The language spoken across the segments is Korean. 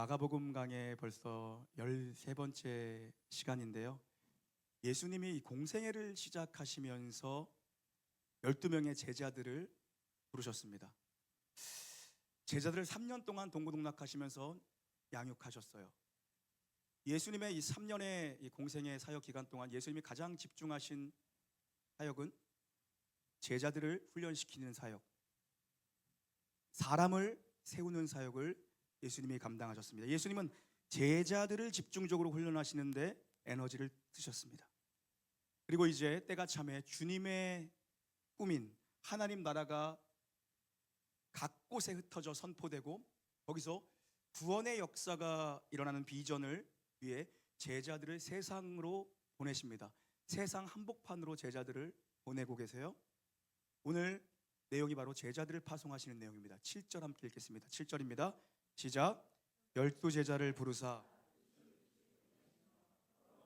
마가복음 강의 벌써 13번째 시간인데요. 예수님이 이 공생애를 시작하시면서 12명의 제자들을 부르셨습니다. 제자들을 3년 동안 동고동락하시면서 양육하셨어요. 예수님의 이 3년의 이 공생애 사역 기간 동안 예수님이 가장 집중하신 사역은 제자들을 훈련시키는 사역, 사람을 세우는 사역을 예수님이 감당하셨습니다. 예수님은 제자들을 집중적으로 훈련하시는데 에너지를 쓰셨습니다. 그리고 이제 때가 참에 주님의 꿈인 하나님 나라가 각 곳에 흩어져 선포되고 거기서 구원의 역사가 일어나는 비전을 위해 제자들을 세상으로 보내십니다. 세상 한복판으로 제자들을 보내고 계세요. 오늘 내용이 바로 제자들을 파송하시는 내용입니다. 7절 함께 읽겠습니다. 7절입니다. 시작. 12제자를 부르사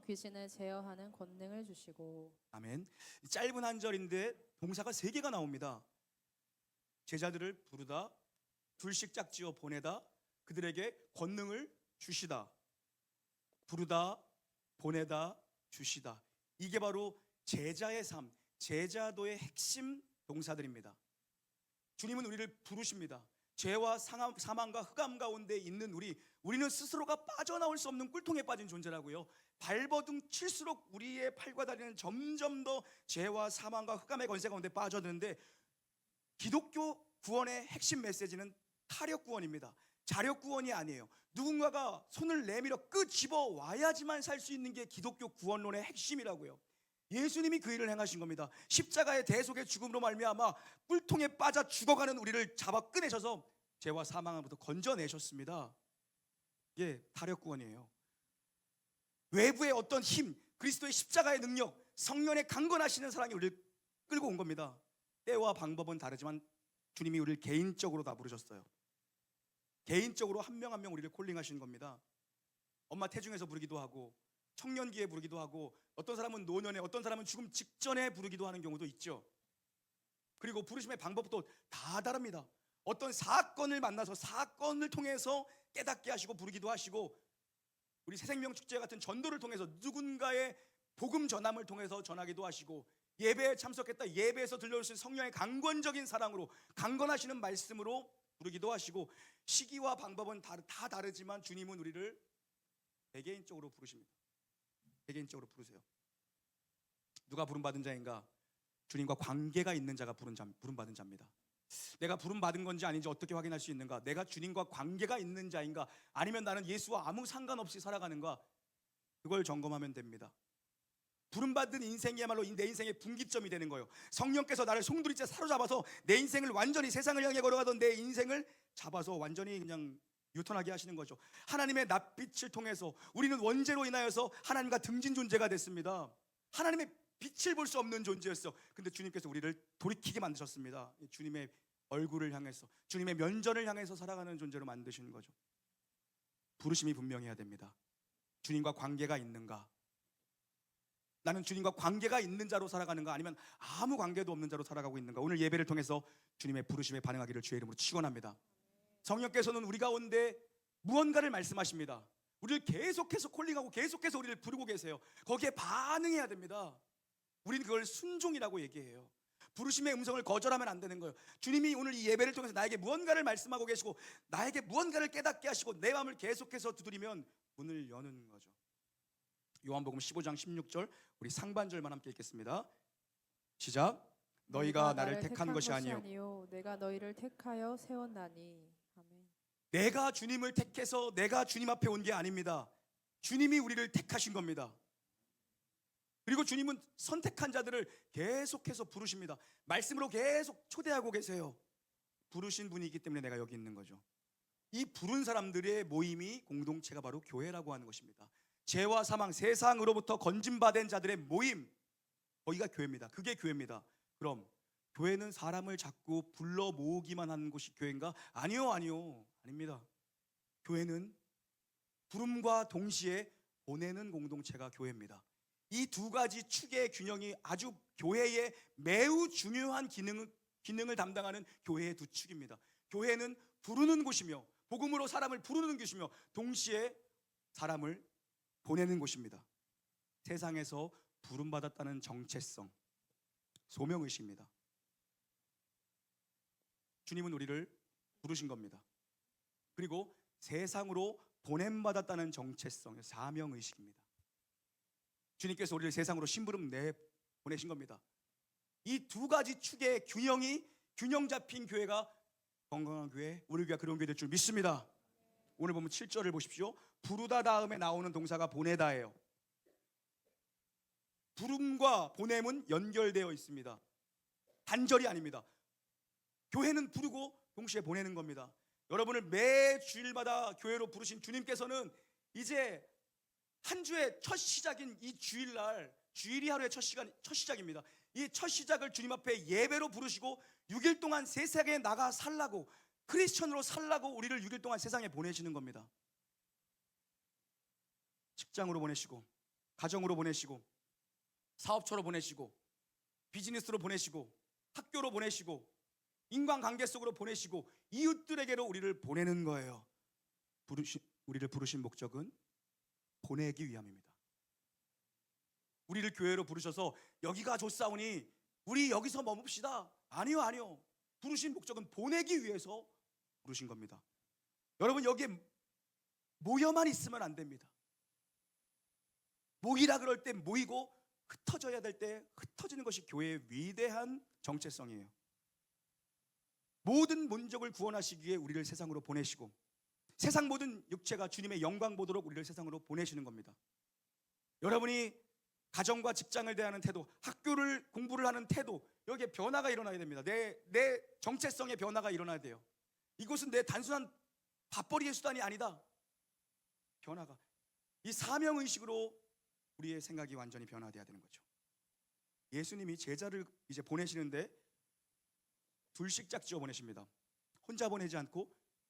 귀신을 제어하는 권능을 주시고. 아멘. 짧은 한 절인데 동사가 3개가 나옵니다. 제자들을 부르다, 둘씩 짝지어 보내다, 그들에게 권능을 주시다. 부르다, 보내다, 주시다. 이게 바로 제자의 삶, 제자도의 핵심 동사들입니다. 주님은 우리를 부르십니다. 죄와 사망과 흑암 가운데 있는 우리는 스스로가 빠져나올 수 없는 꿀통에 빠진 존재라고요. 발버둥 칠수록 우리의 팔과 다리는 점점 더 죄와 사망과 흑암의 권세 가운데 빠져드는데, 기독교 구원의 핵심 메시지는 타력 구원입니다. 자력 구원이 아니에요. 누군가가 손을 내밀어 끄집어 와야지만 살 수 있는 게 기독교 구원론의 핵심이라고요. 예수님이 그 일을 행하신 겁니다. 십자가의 대속의 죽음으로 말미암아 꿀통에 빠져 죽어가는 우리를 잡아 꺼내셔서 죄와 사망으로부터 건져내셨습니다. 이게 타력 구원이에요. 외부의 어떤 힘, 그리스도의 십자가의 능력, 성령의 강건하시는 사랑이 우리를 끌고 온 겁니다. 때와 방법은 다르지만 주님이 우리를 개인적으로 다 부르셨어요. 개인적으로 한 명 한 명 우리를 콜링하신 겁니다. 엄마 태중에서 부르기도 하고, 청년기에 부르기도 하고, 어떤 사람은 노년에, 어떤 사람은 죽음 직전에 부르기도 하는 경우도 있죠. 그리고 부르심의 방법도 다 다릅니다. 어떤 사건을 만나서 사건을 통해서 깨닫게 하시고 부르기도 하시고, 우리 새생명축제 같은 전도를 통해서 누군가의 복음 전함을 통해서 전하기도 하시고, 예배에 참석했다 예배에서 들려오신 성령의 강권적인 사랑으로 강건하시는 말씀으로 부르기도 하시고, 시기와 방법은 다 다르지만 주님은 우리를 개개인적으로 부르십니다. 개개인적으로 부르세요. 누가 부름받은 자인가? 주님과 관계가 있는 자가 부름받은 자입니다. 내가 부름받은 건지 아닌지 어떻게 확인할 수 있는가? 내가 주님과 관계가 있는 자인가? 아니면 나는 예수와 아무 상관없이 살아가는가? 그걸 점검하면 됩니다. 부름받은 인생이야말로 내 인생의 분기점이 되는 거예요. 성령께서 나를 송두리째 사로잡아서 내 인생을 완전히 세상을 향해 걸어가던 내 인생을 잡아서 완전히 그냥 유턴하게 하시는 거죠. 하나님의 낯빛을 통해서 우리는 원죄로 인하여서 하나님과 등진 존재가 됐습니다. 하나님의 빛을 볼 수 없는 존재였어. 근데 주님께서 우리를 돌이키게 만드셨습니다. 주님의 얼굴을 향해서, 주님의 면전을 향해서 살아가는 존재로 만드시는 거죠. 부르심이 분명해야 됩니다. 주님과 관계가 있는가? 나는 주님과 관계가 있는 자로 살아가는가? 아니면 아무 관계도 없는 자로 살아가고 있는가? 오늘 예배를 통해서 주님의 부르심에 반응하기를 주의 이름으로 축원합니다. 성령께서는 우리 가운데 무언가를 말씀하십니다. 우리를 계속해서 콜링하고 계속해서 우리를 부르고 계세요. 거기에 반응해야 됩니다. 우리는 그걸 순종이라고 얘기해요. 부르심의 음성을 거절하면 안 되는 거예요. 주님이 오늘 이 예배를 통해서 나에게 무언가를 말씀하고 계시고 나에게 무언가를 깨닫게 하시고 내 마음을 계속해서 두드리면 문을 여는 거죠. 요한복음 15장 16절 우리 상반절만 함께 읽겠습니다. 시작. 너희가 나를 택한 것이 아니요 내가 너희를 택하여 세웠나니. 아멘. 내가 주님을 택해서 내가 주님 앞에 온 게 아닙니다. 주님이 우리를 택하신 겁니다. 그리고 주님은 선택한 자들을 계속해서 부르십니다. 말씀으로 계속 초대하고 계세요. 부르신 분이 있기 때문에 내가 여기 있는 거죠. 이 부른 사람들의 모임이 공동체가 바로 교회라고 하는 것입니다. 죄와 사망, 세상으로부터 건짐받은 자들의 모임, 거기가 교회입니다. 그게 교회입니다. 그럼 교회는 사람을 자꾸 불러 모으기만 하는 곳이 교회인가? 아니요, 아닙니다. 교회는 부름과 동시에 보내는 공동체가 교회입니다. 이 두 가지 축의 균형이 아주 교회의 매우 중요한 기능을 담당하는 교회의 두 축입니다. 교회는 부르는 곳이며 복음으로 사람을 부르는 곳이며 동시에 사람을 보내는 곳입니다. 세상에서 부름받았다는 정체성, 소명의식입니다. 주님은 우리를 부르신 겁니다. 그리고 세상으로 보냄받았다는 정체성, 사명의식입니다. 주님께서 우리를 세상으로 심부름 내보내신 겁니다. 이 두 가지 축의 균형 잡힌 교회가 건강한 교회, 우리 교회가 그런 교회 될 줄 믿습니다. 오늘 보면 7절을 보십시오. 부르다 다음에 나오는 동사가 보내다예요. 부름과 보냄은 연결되어 있습니다. 단절이 아닙니다. 교회는 부르고 동시에 보내는 겁니다. 여러분을 매 주일마다 교회로 부르신 주님께서는 이제 한 주의 첫 시작인 이 주일날, 주일이 하루의 첫 시작입니다. 이 첫 시작을 주님 앞에 예배로 부르시고 6일 동안 세상에 나가 살라고, 크리스천으로 살라고 우리를 6일 동안 세상에 보내시는 겁니다. 직장으로 보내시고, 가정으로 보내시고, 사업처로 보내시고, 비즈니스로 보내시고, 학교로 보내시고, 인간관계 속으로 보내시고, 이웃들에게로 우리를 보내는 거예요. 우리를 부르신 목적은 보내기 위함입니다. 우리를 교회로 부르셔서 여기가 좋사오니 우리 여기서 머뭅시다. 아니요. 부르신 목적은 보내기 위해서 부르신 겁니다. 여러분, 여기에 모여만 있으면 안 됩니다. 모이라 그럴 때 모이고 흩어져야 될 때 흩어지는 것이 교회의 위대한 정체성이에요. 모든 민족을 구원하시기 위해 우리를 세상으로 보내시고, 세상 모든 육체가 주님의 영광 보도록 우리를 세상으로 보내시는 겁니다. 여러분이 가정과 직장을 대하는 태도, 학교를 공부를 하는 태도, 여기에 변화가 일어나야 됩니다. 내 정체성의 변화가 일어나야 돼요. 이곳은 내 단순한 밥벌이의 수단이 아니다. 변화가, 이 사명의식으로 우리의 생각이 완전히 변화돼야 되는 거죠. 예수님이 제자를 이제 보내시는데 둘씩 짝지어 보내십니다. 혼자 보내지 않고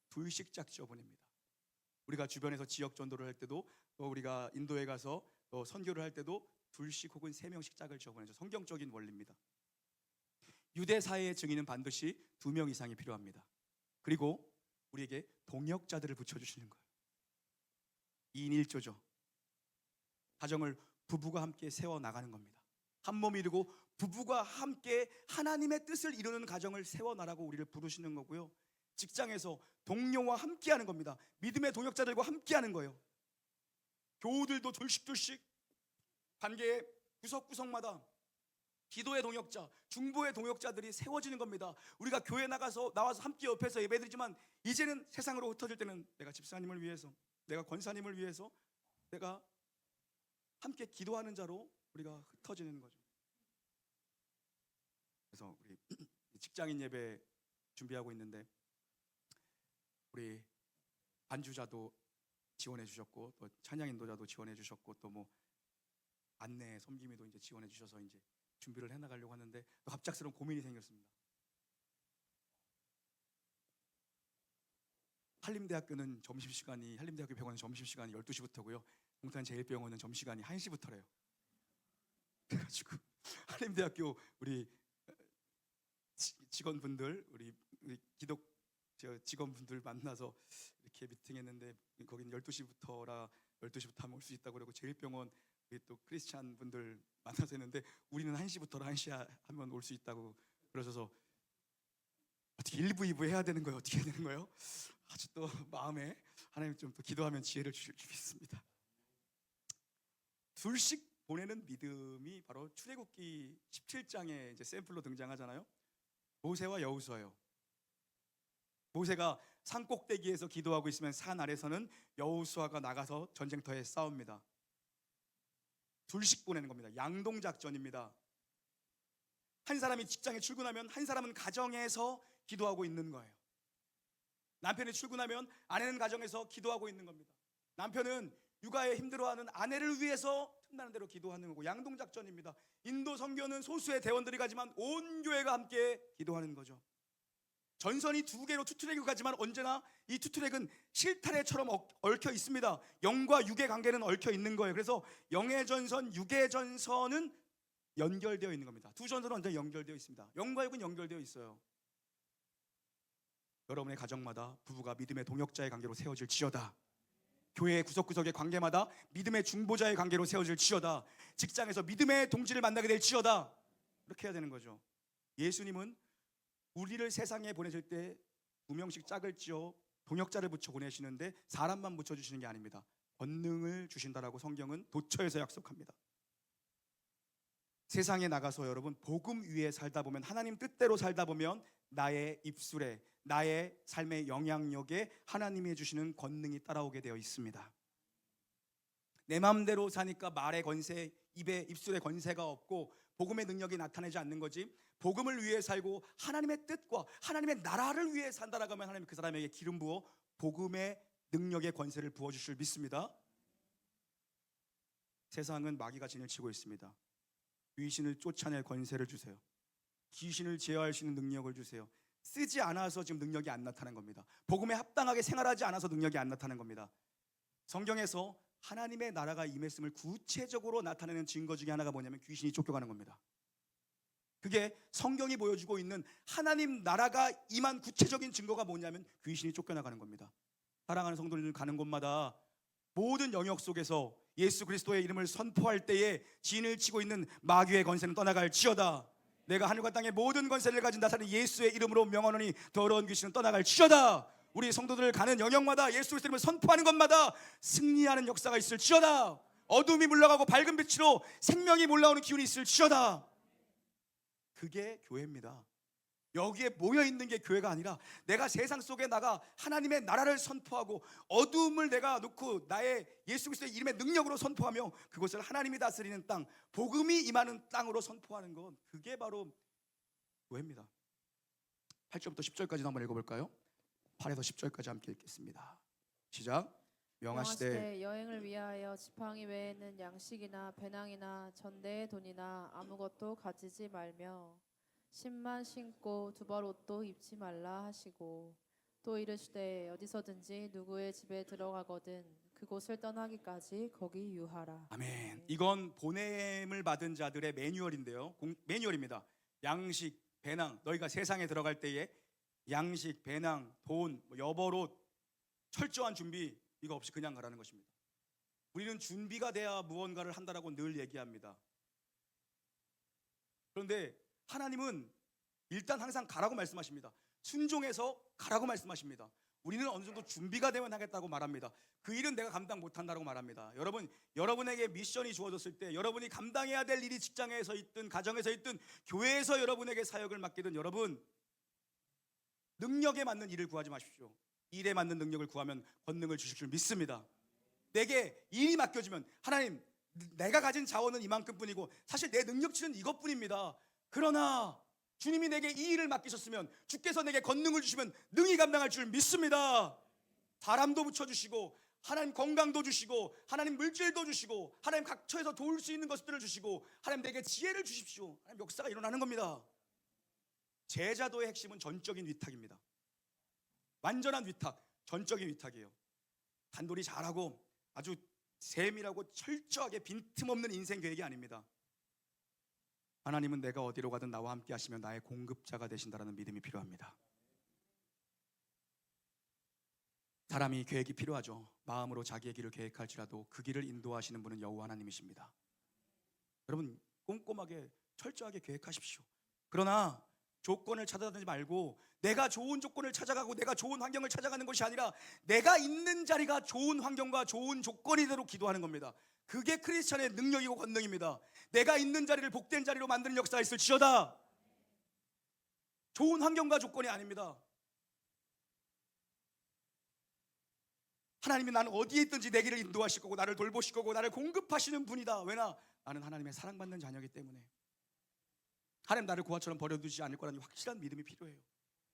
둘씩 짝지어 보냅니다. 우리가 주변에서 지역 전도를 할 때도, 또 우리가 인도에 가서 또 선교를 할 때도 둘씩 혹은 세 명씩 짝을 지어 보내죠. 성경적인 원리입니다. 유대 사회의 증인은 반드시 2명 이상이 필요합니다. 그리고 우리에게 동역자들을 붙여주시는 거예요. 2인 1조죠. 가정을 부부가 함께 세워나가는 겁니다. 한 몸이 이루고 부부가 함께 하나님의 뜻을 이루는 가정을 세워나가고 우리를 부르시는 거고요. 직장에서 동료와 함께하는 겁니다. 믿음의 동역자들과 함께하는 거예요. 교우들도 둘씩 관계의 구석구석마다 기도의 동역자, 중보의 동역자들이 세워지는 겁니다. 우리가 교회 나와서 함께 옆에서 예배드리지만 이제는 세상으로 흩어질 때는 내가 집사님을 위해서, 내가 권사님을 위해서, 내가 함께 기도하는 자로 우리가 흩어지는 거죠. 그래서 우리 직장인 예배 준비하고 있는데 우리 반주자도 지원해 주셨고, 또 찬양 인도자도 지원해 주셨고, 또 뭐 안내 섬김이도 이제 지원해 주셔서 이제 준비를 해 나가려고 하는데 갑작스러운 고민이 생겼습니다. 한림대학교는 점심시간이, 한림대학교 병원은 점심시간이 12시부터고요. 동탄제일병원은 점심시간이 1시부터래요. 그래가지고 한림대학교 우리 직원분들, 우리 기독 직원분들 만나서 이렇게 미팅했는데 거긴 12시부터라 12시부터 하면 올 수 있다고 그러고, 제일병원 우리 또 크리스찬 분들 만나서 했는데 우리는 1시부터라 1시 하면 올 수 있다고 그러셔서 어떻게 1부 2부 해야 되는 거예요? 어떻게 해야 되는 거예요? 아주 또 마음에 하나님 좀 또 기도하면 지혜를 주실 줄 믿습니다. 둘씩 보내는 믿음이 바로 출애굽기 17장에 이제 샘플로 등장하잖아요. 모세와 여호수아예요. 모세가 산 꼭대기에서 기도하고 있으면 산 아래서는 여호수아가 나가서 전쟁터에 싸웁니다. 둘씩 보내는 겁니다. 양동작전입니다. 한 사람이 직장에 출근하면 한 사람은 가정에서 기도하고 있는 거예요. 남편이 출근하면 아내는 가정에서 기도하고 있는 겁니다. 남편은 육아에 힘들어하는 아내를 위해서 틈나는 대로 기도하는 거고, 양동작전입니다. 인도 선교는 소수의 대원들이 가지만 온 교회가 함께 기도하는 거죠. 전선이 2개로 투트랙이 가지만 언제나 이 투트랙은 실타래처럼 얽혀 있습니다. 영과 육의 관계는 얽혀 있는 거예요. 그래서 영의 전선, 육의 전선은 연결되어 있는 겁니다. 두 전선은 완전히 연결되어 있습니다. 영과 육은 연결되어 있어요. 여러분의 가정마다 부부가 믿음의 동역자의 관계로 세워질지어다. 교회의 구석구석의 관계마다 믿음의 중보자의 관계로 세워질지어다. 직장에서 믿음의 동지를 만나게 될지어다. 이렇게 해야 되는 거죠. 예수님은 우리를 세상에 보내실 때 두 명씩 짝을 지어 동역자를 붙여 보내시는데 사람만 붙여주시는 게 아닙니다. 권능을 주신다라고 성경은 도처에서 약속합니다. 세상에 나가서 여러분 복음 위에 살다 보면, 하나님 뜻대로 살다 보면 나의 입술에, 나의 삶의 영향력에 하나님이 해주시는 권능이 따라오게 되어 있습니다. 내 마음대로 사니까 말의 권세, 입에 입술의 권세가 없고 복음의 능력이 나타나지 않는 거지, 복음을 위해 살고 하나님의 뜻과 하나님의 나라를 위해 산다라고 하면 하나님 그 사람에게 기름 부어 복음의 능력의 권세를 부어주실 줄 믿습니다. 세상은 마귀가 진을 치고 있습니다. 귀신을 쫓아낼 권세를 주세요. 귀신을 제어할 수 있는 능력을 주세요. 쓰지 않아서 지금 능력이 안 나타나는 겁니다. 복음에 합당하게 생활하지 않아서 능력이 안 나타나는 겁니다. 성경에서 하나님의 나라가 임했음을 구체적으로 나타내는 증거 중에 하나가 뭐냐면 귀신이 쫓겨가는 겁니다. 그게 성경이 보여주고 있는 하나님 나라가 임한 구체적인 증거가 뭐냐면 귀신이 쫓겨나가는 겁니다. 사랑하는 성도님들, 가는 곳마다 모든 영역 속에서 예수 그리스도의 이름을 선포할 때에 진을 치고 있는 마귀의 권세는 떠나갈지어다. 내가 하늘과 땅의 모든 권세를 가진 나사렛 예수의 이름으로 명하노니 더러운 귀신은 떠나갈지어다. 우리 성도들 가는 영역마다 예수 그리스도의 이름을 선포하는 것마다 승리하는 역사가 있을지어다. 어둠이 물러가고 밝은 빛으로 생명이 몰라오는 기운이 있을지어다. 그게 교회입니다. 여기에 모여있는 게 교회가 아니라 내가 세상 속에 나가 하나님의 나라를 선포하고 어둠을 내가 놓고 나의 예수 그리스도의 이름의 능력으로 선포하며 그곳을 하나님이 다스리는 땅, 복음이 임하는 땅으로 선포하는 것, 그게 바로 교회입니다. 8절부터 10절까지 한번 읽어볼까요? 8에서 10절까지 함께 읽겠습니다. 시작. 명하시되 여행을 위하여 지팡이 외에는 양식이나 배낭이나 전대의 돈이나 아무것도 가지지 말며 신만 신고 두벌 옷도 입지 말라 하시고, 또 이르시되 어디서든지 누구의 집에 들어가거든 그곳을 떠나기까지 거기 유하라. 아멘. 이건 보냄을 받은 자들의 매뉴얼인데요. 매뉴얼입니다. 양식, 배낭, 너희가 세상에 들어갈 때에 양식, 배낭, 돈, 여벌옷, 철저한 준비, 이거 없이 그냥 가라는 것입니다. 우리는 준비가 돼야 무언가를 한다라고 늘 얘기합니다. 그런데 하나님은 일단 항상 가라고 말씀하십니다. 순종해서 가라고 말씀하십니다. 우리는 어느 정도 준비가 되면 하겠다고 말합니다. 그 일은 내가 감당 못한다고 말합니다. 여러분, 여러분에게 미션이 주어졌을 때, 여러분이 감당해야 될 일이 직장에서 있든 가정에서 있든 교회에서 여러분에게 사역을 맡기든, 여러분 능력에 맞는 일을 구하지 마십시오. 일에 맞는 능력을 구하면 권능을 주실 줄 믿습니다. 내게 일이 맡겨지면 하나님, 내가 가진 자원은 이만큼뿐이고 사실 내 능력치는 이것뿐입니다. 그러나 주님이 내게 이 일을 맡기셨으면, 주께서 내게 권능을 주시면 능히 감당할 줄 믿습니다. 사람도 붙여주시고 하나님 건강도 주시고 하나님 물질도 주시고 하나님 각처에서 도울 수 있는 것들을 주시고 하나님 내게 지혜를 주십시오. 하나님 역사가 일어나는 겁니다. 제자도의 핵심은 전적인 위탁입니다. 완전한 위탁, 전적인 위탁이에요. 단돌이 잘하고 아주 세밀하고 철저하게 빈틈없는 인생 계획이 아닙니다. 하나님은 내가 어디로 가든 나와 함께 하시면 나의 공급자가 되신다라는 믿음이 필요합니다. 사람이 계획이 필요하죠. 마음으로 자기의 길을 계획할지라도 그 길을 인도하시는 분은 여호와 하나님이십니다. 여러분 꼼꼼하게 철저하게 계획하십시오. 그러나 조건을 찾아다니지 말고 내가 좋은 조건을 찾아가고 내가 좋은 환경을 찾아가는 것이 아니라 내가 있는 자리가 좋은 환경과 좋은 조건이대로 기도하는 겁니다. 그게 크리스찬의 능력이고 권능입니다. 내가 있는 자리를 복된 자리로 만드는 역사가 있을지어다. 좋은 환경과 조건이 아닙니다. 하나님이 나는 어디에 있든지 내 길을 인도하실 거고 나를 돌보실 거고 나를 공급하시는 분이다. 왜냐? 나는 하나님의 사랑받는 자녀이기 때문에. 하나님 나를 고아처럼 버려두지 않을 거라는 확실한 믿음이 필요해요.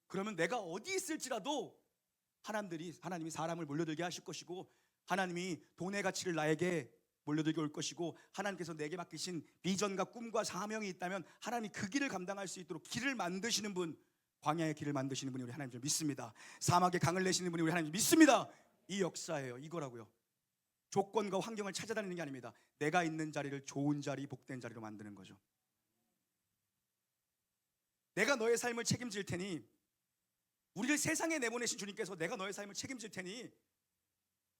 그러면 내가 어디 있을지라도 하나님이 사람을 몰려들게 하실 것이고 하나님이 돈의 가치를 나에게 몰려들게 올 것이고 하나님께서 내게 맡기신 비전과 꿈과 사명이 있다면 하나님이 그 길을 감당할 수 있도록 길을 만드시는 분, 광야의 길을 만드시는 분이 우리 하나님 좀 믿습니다. 사막에 강을 내시는 분이 우리 하나님 믿습니다. 이 역사예요. 이거라고요. 조건과 환경을 찾아다니는 게 아닙니다. 내가 있는 자리를 좋은 자리, 복된 자리로 만드는 거죠. 내가 너의 삶을 책임질 테니 우리를 세상에 내보내신 주님께서 내가 너의 삶을 책임질 테니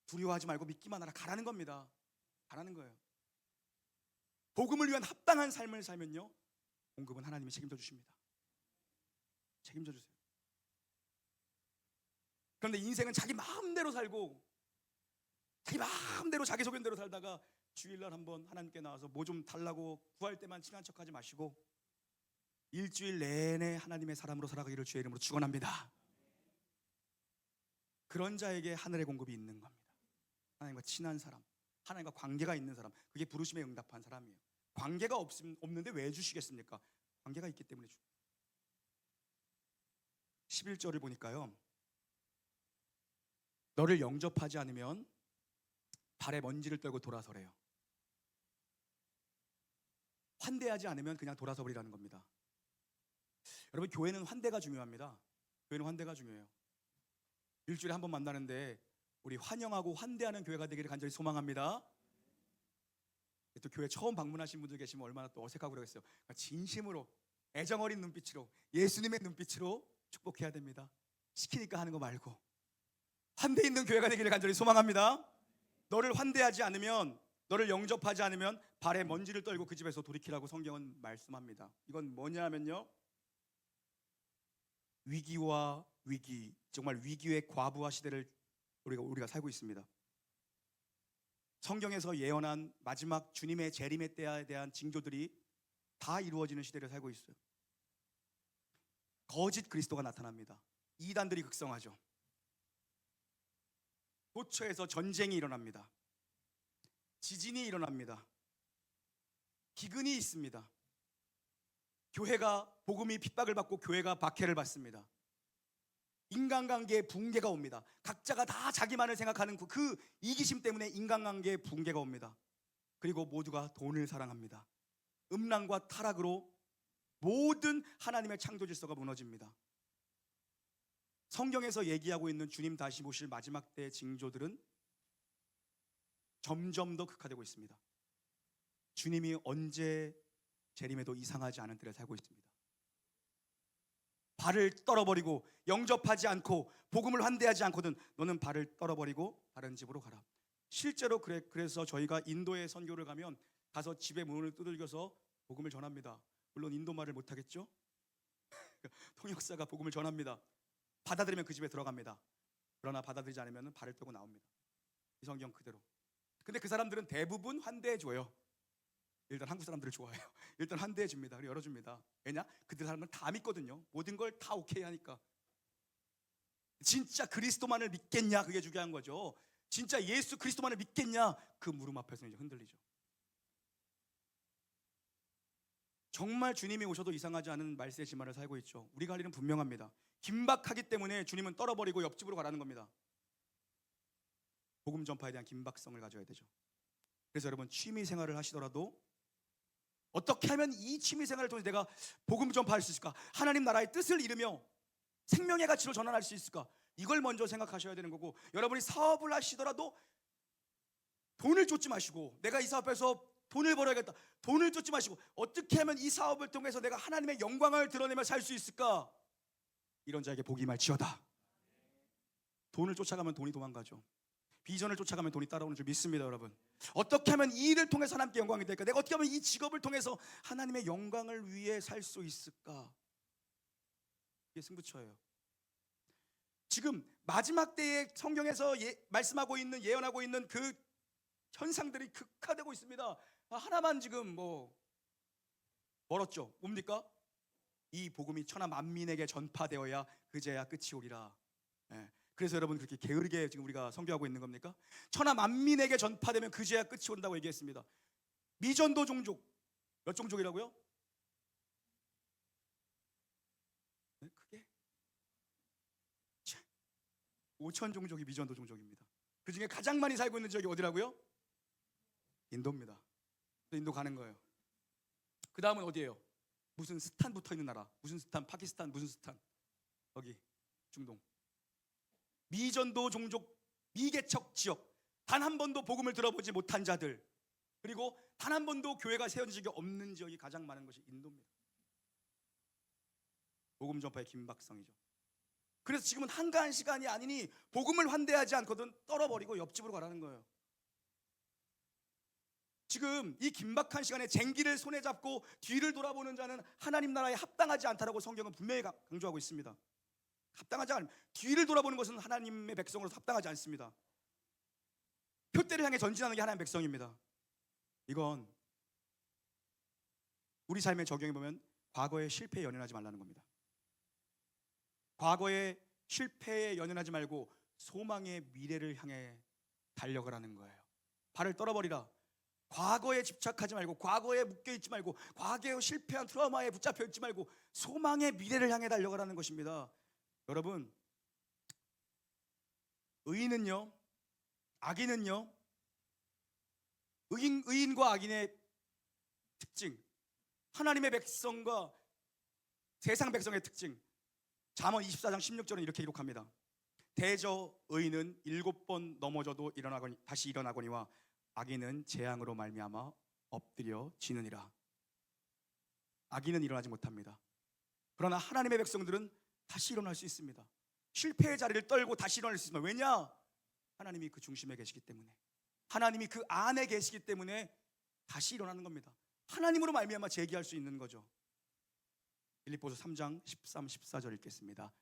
두려워하지 말고 믿기만 하라, 가라는 겁니다. 가라는 거예요. 복음을 위한 합당한 삶을 살면요, 공급은 하나님이 책임져 주십니다. 책임져 주세요. 그런데 인생은 자기 마음대로 살고 자기 마음대로 자기 소견대로 살다가 주일날 한번 하나님께 나와서 뭐 좀 달라고 구할 때만 친한 척하지 마시고 일주일 내내 하나님의 사람으로 살아가기를 주의 이름으로 축원합니다. 그런 자에게 하늘의 공급이 있는 겁니다. 하나님과 친한 사람, 하나님과 관계가 있는 사람, 그게 부르심에 응답한 사람이에요. 관계가 없는데 왜 주시겠습니까? 관계가 있기 때문에 주십니다. 11절을 보니까요, 너를 영접하지 않으면 발에 먼지를 떨고 돌아서래요. 환대하지 않으면 그냥 돌아서 버리라는 겁니다. 여러분, 교회는 환대가 중요합니다. 교회는 환대가 중요해요. 일주일에 한 번 만나는데 우리 환영하고 환대하는 교회가 되기를 간절히 소망합니다. 또 교회 처음 방문하신 분들 계시면 얼마나 또 어색하고 그러겠어요. 그러니까 진심으로 애정 어린 눈빛으로 예수님의 눈빛으로 축복해야 됩니다. 시키니까 하는 거 말고 환대 있는 교회가 되기를 간절히 소망합니다. 너를 환대하지 않으면, 너를 영접하지 않으면 발에 먼지를 떨고 그 집에서 돌이키라고 성경은 말씀합니다. 이건 뭐냐면요, 위기와 위기, 정말 위기의 과부하 시대를 우리가 살고 있습니다. 성경에서 예언한 마지막 주님의 재림의 때에 대한 징조들이 다 이루어지는 시대를 살고 있어요. 거짓 그리스도가 나타납니다. 이단들이 극성하죠. 도처에서 전쟁이 일어납니다. 지진이 일어납니다. 기근이 있습니다. 교회가, 복음이 핍박을 받고 교회가 박해를 받습니다. 인간관계에 붕괴가 옵니다. 각자가 다 자기만을 생각하는 그 이기심 때문에 인간관계에 붕괴가 옵니다. 그리고 모두가 돈을 사랑합니다. 음란과 타락으로 모든 하나님의 창조 질서가 무너집니다. 성경에서 얘기하고 있는 주님 다시 오실 마지막 때의 징조들은 점점 더 극화되고 있습니다. 주님이 언제 재림해도 이상하지 않은 때를 살고 있습니다. 발을 떨어버리고 영접하지 않고 복음을 환대하지 않거든 너는 발을 떨어버리고 다른 집으로 가라. 실제로 그래서 저희가 인도에 선교를 가면 가서 집의 문을 두들겨서 복음을 전합니다. 물론 인도말을 못하겠죠? 통역사가 복음을 전합니다. 받아들이면 그 집에 들어갑니다. 그러나 받아들이지 않으면 발을 떨고 나옵니다. 이 성경 그대로. 근데 그 사람들은 대부분 환대해줘요. 일단 한국 사람들을 좋아해요. 일단 환대해 줍니다. 그리고 열어줍니다. 왜냐? 그들 사람은 다 믿거든요. 모든 걸 다 오케이 하니까. 진짜 그리스도만을 믿겠냐? 그게 중요한 거죠. 진짜 예수 그리스도만을 믿겠냐? 그 물음 앞에서 이제 흔들리죠. 정말 주님이 오셔도 이상하지 않은 말세의 진말을 살고 있죠. 우리가 할 일은 분명합니다. 긴박하기 때문에 주님은 떨어버리고 옆집으로 가라는 겁니다. 복음 전파에 대한 긴박성을 가져야 되죠. 그래서 여러분, 취미 생활을 하시더라도 어떻게 하면 이 취미 생활을 통해서 내가 복음 전파할 수 있을까? 하나님 나라의 뜻을 이루며 생명의 가치로 전환할 수 있을까? 이걸 먼저 생각하셔야 되는 거고, 여러분이 사업을 하시더라도 돈을 쫓지 마시고 내가 이 사업에서 돈을 벌어야겠다. 돈을 쫓지 마시고 어떻게 하면 이 사업을 통해서 내가 하나님의 영광을 드러내며 살 수 있을까? 이런 자에게 복이 임할지어다. 돈을 쫓아가면 돈이 도망가죠. 비전을 쫓아가면 돈이 따라오는 줄 믿습니다, 여러분. 어떻게 하면 이 일을 통해서 하나님께 영광이 될까? 내가 어떻게 하면 이 직업을 통해서 하나님의 영광을 위해 살 수 있을까? 이게 승부처예요. 지금 마지막 때에 성경에서 말씀하고 있는, 예언하고 있는 그 현상들이 극화되고 있습니다. 하나만 지금 멀었죠. 뭡니까? 이 복음이 천하 만민에게 전파되어야 그제야 끝이 오리라. 그래서 여러분 그렇게 게으르게 지금 우리가 선교하고 있는 겁니까? 천하 만민에게 전파되면 그제야 끝이 온다고 얘기했습니다. 미전도 종족, 몇 종족이라고요? 크게 5천 종족이 미전도 종족입니다. 그 중에 가장 많이 살고 있는 지역이 어디라고요? 인도입니다. 인도 가는 거예요. 그 다음은 어디예요? 무슨 스탄 붙어 있는 나라, 무슨 스탄, 파키스탄, 무슨 스탄, 여기 중동. 미전도 종족, 미개척 지역, 단 한 번도 복음을 들어보지 못한 자들, 그리고 단 한 번도 교회가 세워진 적이 없는 지역이 가장 많은 것이 인도입니다. 복음 전파의 긴박성이죠. 그래서 지금은 한가한 시간이 아니니 복음을 환대하지 않거든 떨어버리고 옆집으로 가라는 거예요. 지금 이 긴박한 시간에 쟁기를 손에 잡고 뒤를 돌아보는 자는 하나님 나라에 합당하지 않다라고 성경은 분명히 강조하고 있습니다. 합당하지 않은, 뒤를 돌아보는 것은 하나님의 백성으로서 합당하지 않습니다. 표대를 향해 전진하는 게 하나님의 백성입니다. 이건 우리 삶에 적용해 보면 과거의 실패에 연연하지 말라는 겁니다. 과거의 실패에 연연하지 말고 소망의 미래를 향해 달려가라는 거예요. 발을 떨어버리라. 과거에 집착하지 말고, 과거에 묶여있지 말고, 과거에 실패한 트라우마에 붙잡혀 있지 말고 소망의 미래를 향해 달려가라는 것입니다. 여러분, 의인은요, 악인은요, 의인과 악인의 특징, 하나님의 백성과 세상 백성의 특징, 잠언 24장 16절은 이렇게 기록합니다. 대저 의인은 7번 넘어져도 다시 일어나거니와 악인은 재앙으로 말미암아 엎드려 지느니라. 악인은 일어나지 못합니다. 그러나 하나님의 백성들은 다시 일어날 수 있습니다. 실패의 자리를 떨고 다시 일어날 수 있습니다. 왜냐? 하나님이 그 중심에 계시기 때문에, 하나님이 그 안에 계시기 때문에 다시 일어나는 겁니다. 하나님으로 말미암아 재기할 수 있는 거죠. 빌립보서 3장 13, 14절 읽겠습니다.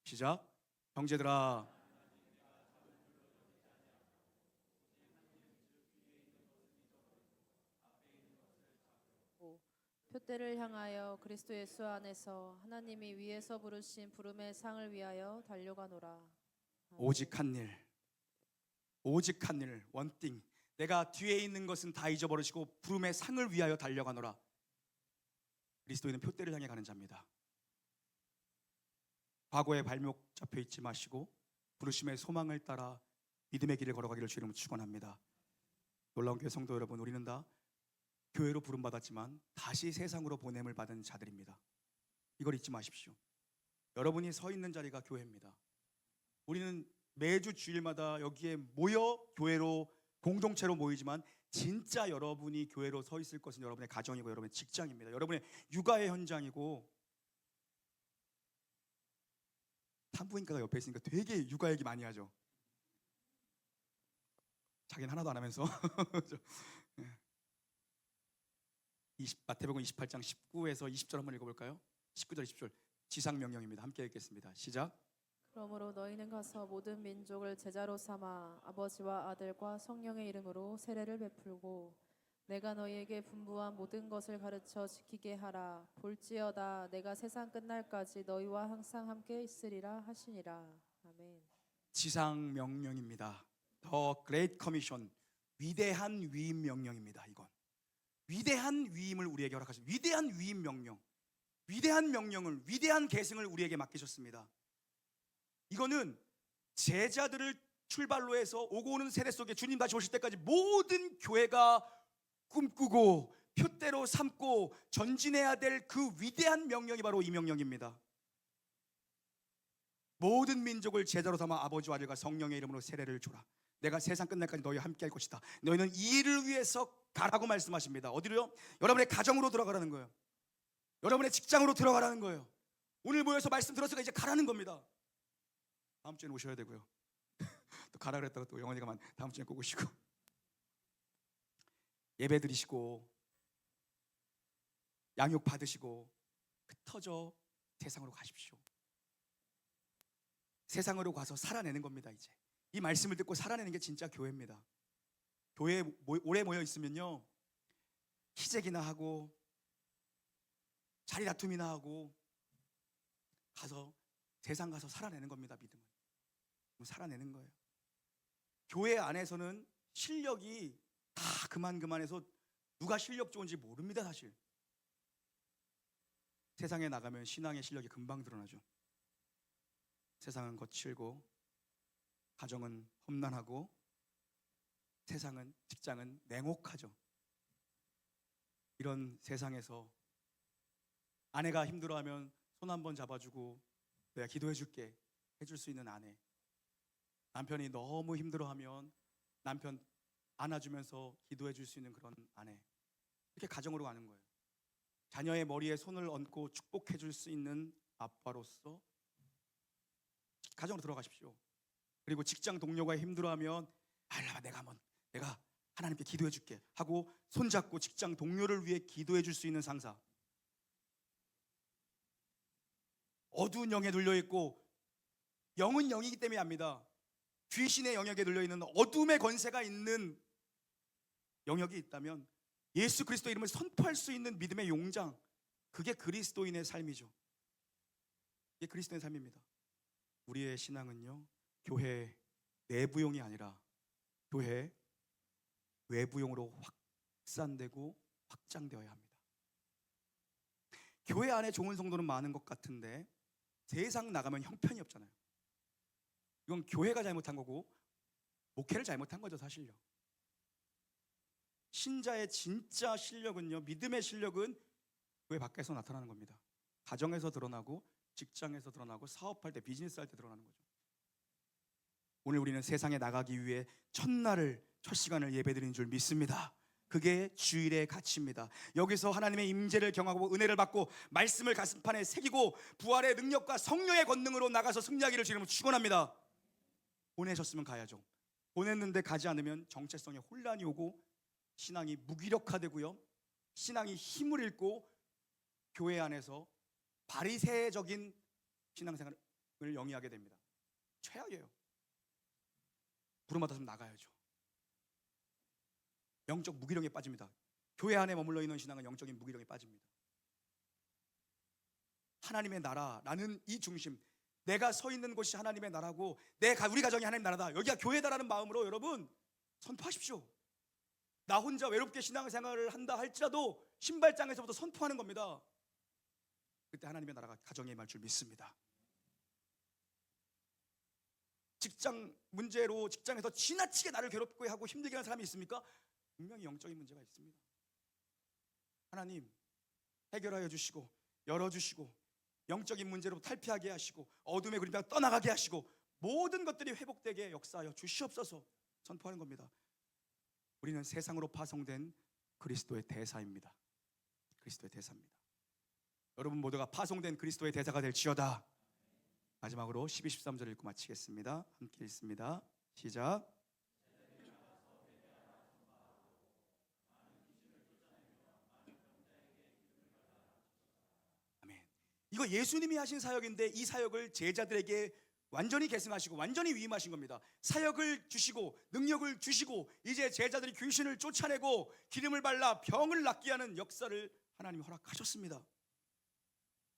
시작. 형제들아, 표대를 향하여 그리스도 예수 안에서 하나님이 위에서 부르신 부름의 상을 위하여 달려가노라. 아멘. 오직 한 일, 오직 한 일, 원띵. 내가 뒤에 있는 것은 다 잊어버리시고 부름의 상을 위하여 달려가노라. 그리스도인은 표대를 향해 가는 자입니다. 과거에 발목 잡혀 있지 마시고 부르심의 소망을 따라 믿음의 길을 걸어가기를 주 이름으로 축원합니다. 놀라운 교회 성도 여러분, 우리는 다 교회로 부름받았지만 다시 세상으로 보냄을 받은 자들입니다. 이걸 잊지 마십시오. 여러분이 서 있는 자리가 교회입니다. 우리는 매주 주일마다 여기에 모여 교회로 공동체로 모이지만 진짜 여러분이 교회로 서 있을 것은 여러분의 가정이고 여러분의 직장입니다. 여러분의 육아의 현장이고. 산부인과가 옆에 있으니까 되게 육아 얘기 많이 하죠. 자기는 하나도 안 하면서. 마태복음 28장 19에서 20절 한번 읽어볼까요? 19절 20절 지상명령입니다. 함께 읽겠습니다. 시작. 그러므로 너희는 가서 모든 민족을 제자로 삼아 아버지와 아들과 성령의 이름으로 세례를 베풀고 내가 너희에게 분부한 모든 것을 가르쳐 지키게 하라. 볼지어다 내가 세상 끝날까지 너희와 항상 함께 있으리라 하시니라. 아멘. 지상명령입니다. The Great Commission, 위대한 위임 명령입니다. 이건 위대한 위임을 우리에게 허락하셨습니다. 위대한 위임 명령, 위대한 명령을, 위대한 계승을 우리에게 맡기셨습니다. 이거는 제자들을 출발로 해서 오고 오는 세대 속에 주님 다시 오실 때까지 모든 교회가 꿈꾸고 표대로 삼고 전진해야 될 그 위대한 명령이 바로 이 명령입니다. 모든 민족을 제자로 삼아 아버지와 아들과 성령의 이름으로 세례를 주라. 내가 세상 끝날까지 너희와 함께 할 것이다. 너희는 이 일을 위해서 가라고 말씀하십니다. 어디로요? 여러분의 가정으로 들어가라는 거예요. 여러분의 직장으로 들어가라는 거예요. 오늘 모여서 말씀 들었으니까 이제 가라는 겁니다. 다음 주에 오셔야 되고요. 또 가라 그랬다가 또 영원히가 다음 주에 꼭 오시고 예배 드리시고 양육 받으시고 흩어져 세상으로 가십시오. 세상으로 가서 살아내는 겁니다. 이제 이 말씀을 듣고 살아내는 게 진짜 교회입니다. 교회에 오래 모여 있으면요, 희재기나 하고 자리 다툼이나 하고 가서 세상 가서 살아내는 겁니다. 믿음은 살아내는 거예요. 교회 안에서는 실력이 다 그만해서 누가 실력 좋은지 모릅니다. 사실 세상에 나가면 신앙의 실력이 금방 드러나죠. 세상은 거칠고 가정은 험난하고 세상은, 직장은 냉혹하죠. 이런 세상에서 아내가 힘들어하면 손 한번 잡아주고 내가 기도해 줄게 해줄 수 있는 아내, 남편이 너무 힘들어하면 남편 안아주면서 기도해 줄 수 있는 그런 아내, 이렇게 가정으로 가는 거예요. 자녀의 머리에 손을 얹고 축복해 줄 수 있는 아빠로서 가정으로 들어가십시오. 그리고 직장 동료가 힘들어하면 내가 하나님께 기도해 줄게 하고 손잡고 직장 동료를 위해 기도해 줄 수 있는 상사. 어두운 영에 눌려 있고 영은 영이기 때문에 압니다. 귀신의 영역에 눌려 있는 어둠의 권세가 있는 영역이 있다면 예수 그리스도 이름을 선포할 수 있는 믿음의 용장, 그게 그리스도인의 삶이죠. 이게 그리스도인의 삶입니다. 우리의 신앙은요, 교회 내부용이 아니라 교회 외부용으로 확산되고 확장되어야 합니다. 교회 안에 좋은 성도는 많은 것 같은데 세상 나가면 형편이 없잖아요. 이건 교회가 잘못한 거고 목회를 잘못한 거죠, 사실요. 신자의 진짜 실력은요, 믿음의 실력은 교회 밖에서 나타나는 겁니다. 가정에서 드러나고 직장에서 드러나고 사업할 때, 비즈니스 할 때 드러나는 거죠. 오늘 우리는 세상에 나가기 위해 첫 시간을 예배드리는 줄 믿습니다. 그게 주일의 가치입니다. 여기서 하나님의 임재를 경험하고 은혜를 받고 말씀을 가슴판에 새기고 부활의 능력과 성령의 권능으로 나가서 승리하기를 주님으로 축원합니다. 보내셨으면 가야죠. 보냈는데 가지 않으면 정체성에 혼란이 오고 신앙이 무기력화되고요, 신앙이 힘을 잃고 교회 안에서 바리새적인 신앙생활을 영위하게 됩니다. 최악이에요. 부름받았으면 나가야죠. 영적 무기력에 빠집니다. 교회 안에 머물러 있는 신앙은 영적인 무기력에 빠집니다. 하나님의 나라라는 이 중심, 내가 서 있는 곳이 하나님의 나라고 우리 가정이 하나님의 나라다, 여기가 교회다라는 마음으로 여러분 선포하십시오. 나 혼자 외롭게 신앙생활을 한다 할지라도 신발장에서부터 선포하는 겁니다. 그때 하나님의 나라가 가정에 임할 줄 믿습니다. 직장 문제로 직장에서 지나치게 나를 괴롭게 하고 힘들게 하는 사람이 있습니까? 분명히 영적인 문제가 있습니다. 하나님 해결하여 주시고 열어주시고 영적인 문제로 탈피하게 하시고 어둠의 그림자 떠나가게 하시고 모든 것들이 회복되게 역사하여 주시옵소서 선포하는 겁니다. 우리는 세상으로 파송된 그리스도의 대사입니다. 그리스도의 대사입니다. 여러분 모두가 파송된 그리스도의 대사가 될지어다. 마지막으로 12, 13절 읽고 마치겠습니다. 함께 읽습니다. 시작. 아멘. 이거 예수님이 하신 사역인데 이 사역을 제자들에게 완전히 계승하시고 완전히 위임하신 겁니다. 사역을 주시고 능력을 주시고 이제 제자들이 귀신을 쫓아내고 기름을 발라 병을 낫게 하는 역사를 하나님이 허락하셨습니다.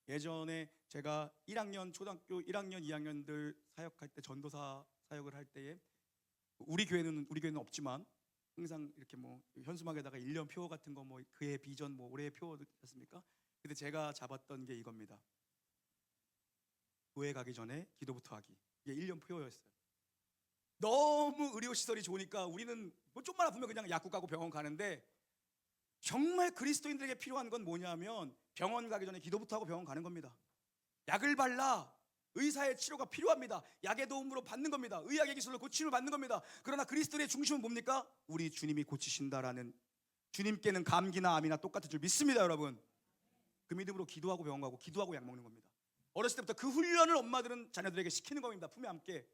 예전에 제가 1학년 초등학교 1학년 2학년들 사역할 때, 전도사 사역을 할 때에 우리 교회는 없지만 항상 이렇게 뭐 현수막에다가 1년 표 같은 거 뭐 그의 비전 뭐 올해의 표였습니까? 근데 제가 잡았던 게 이겁니다. 교회 가기 전에 기도부터 하기. 이게 1년 표였어요. 너무 의료시설이 좋으니까 우리는 뭐 좀만 아프면 그냥 약국 가고 병원 가는데 정말 그리스도인들에게 필요한 건 뭐냐면 병원 가기 전에 기도부터 하고 병원 가는 겁니다. 약을 발라 의사의 치료가 필요합니다. 약의 도움으로 받는 겁니다. 의학의 기술로 고침을 받는 겁니다. 그러나 그리스도의 중심은 뭡니까? 우리 주님이 고치신다라는, 주님께는 감기나 암이나 똑같은 줄 믿습니다. 여러분 그 믿음으로 기도하고 병원 가고 기도하고 약 먹는 겁니다. 어렸을 때부터 그 훈련을 엄마들은 자녀들에게 시키는 겁니다. 품에 안게.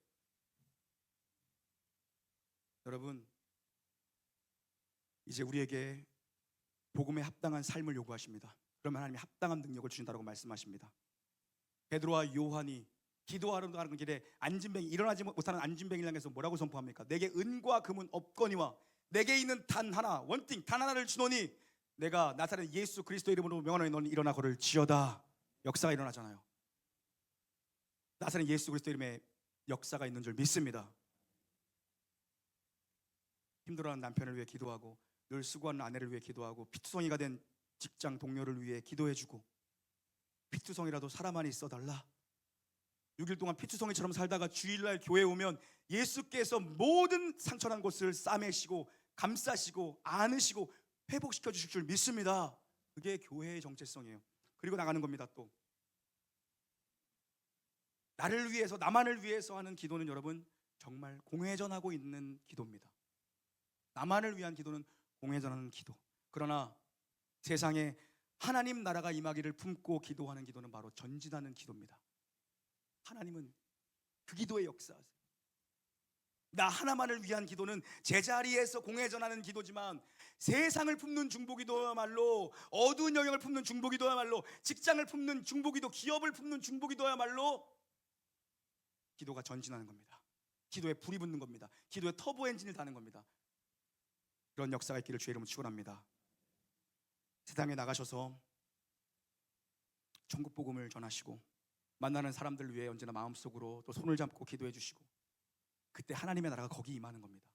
여러분 이제 우리에게 복음에 합당한 삶을 요구하십니다. 그러면 하나님이 합당한 능력을 주신다고 말씀하십니다. 베드로와 요한이 기도하러 가는 길에 안진뱅이, 일어나지 못하는 안진뱅이를 향해서 뭐라고 선포합니까? 내게 은과 금은 없거니와 내게 있는 단 하나를 주노니 내가 나사렛 예수 그리스도 이름으로 명하노니 너는 일어나 걸을 지어다. 역사가 일어나잖아요. 나사렛 예수 그리스도 이름에 역사가 있는 줄 믿습니다. 힘들어하는 남편을 위해 기도하고 늘 수고하는 아내를 위해 기도하고 피투성이가 된 직장 동료를 위해 기도해주고, 피투성이라도 사람 안에 있어달라. 6일 동안 피투성이처럼 살다가 주일날 교회에 오면 예수께서 모든 상처난 곳을 싸매시고 감싸시고 안으시고 회복시켜 주실 줄 믿습니다. 그게 교회의 정체성이에요. 그리고 나가는 겁니다. 또 나를 위해서, 나만을 위해서 하는 기도는 여러분 정말 공회전하고 있는 기도입니다. 나만을 위한 기도는 공회전하는 기도. 그러나 세상에 하나님 나라가 임하기를 품고 기도하는 기도는 바로 전진하는 기도입니다. 하나님은 그 기도의 역사하세요. 나 하나만을 위한 기도는 제자리에서 공회 전하는 기도지만, 세상을 품는 중보기도야말로, 어두운 영역을 품는 중보기도야말로, 직장을 품는 중보기도, 기업을 품는 중보기도야말로 기도가 전진하는 겁니다. 기도에 불이 붙는 겁니다. 기도에 터보 엔진을 다는 겁니다. 그런 역사가 있기를 주의 이름으로 축원합니다. 세상에 나가셔서 천국 복음을 전하시고 만나는 사람들 위해 언제나 마음속으로 또 손을 잡고 기도해 주시고, 그때 하나님의 나라가 거기 임하는 겁니다.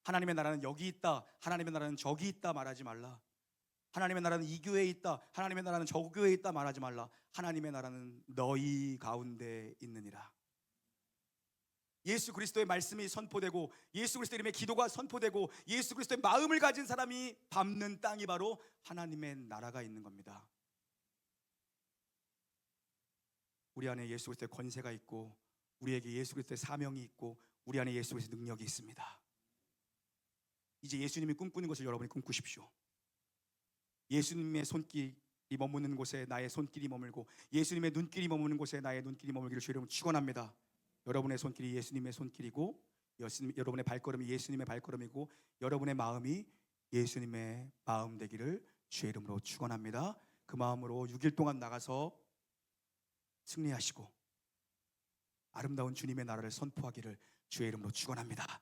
하나님의 나라는 여기 있다, 하나님의 나라는 저기 있다 말하지 말라. 하나님의 나라는 이 교회에 있다, 하나님의 나라는 저 교회에 있다 말하지 말라. 하나님의 나라는 너희 가운데 있느니라. 예수 그리스도의 말씀이 선포되고, 예수 그리스도의 이름의 기도가 선포되고, 예수 그리스도의 마음을 가진 사람이 밟는 땅이 바로 하나님의 나라가 있는 겁니다. 우리 안에 예수 그리스도의 권세가 있고, 우리에게 예수 그리스도의 사명이 있고, 우리 안에 예수 그리스도의 능력이 있습니다. 이제 예수님이 꿈꾸는 것을 여러분이 꿈꾸십시오. 예수님의 손길이 머무는 곳에 나의 손길이 머물고, 예수님의 눈길이 머무는 곳에 나의 눈길이 머물기를 주의 이름으로 축원합니다. 여러분의 손길이 예수님의 손길이고, 여러분의 발걸음이 예수님의 발걸음이고, 여러분의 마음이 예수님의 마음 되기를 주의 이름으로 축원합니다. 그 마음으로 6일 동안 나가서 승리하시고 아름다운 주님의 나라를 선포하기를 주의 이름으로 축원합니다.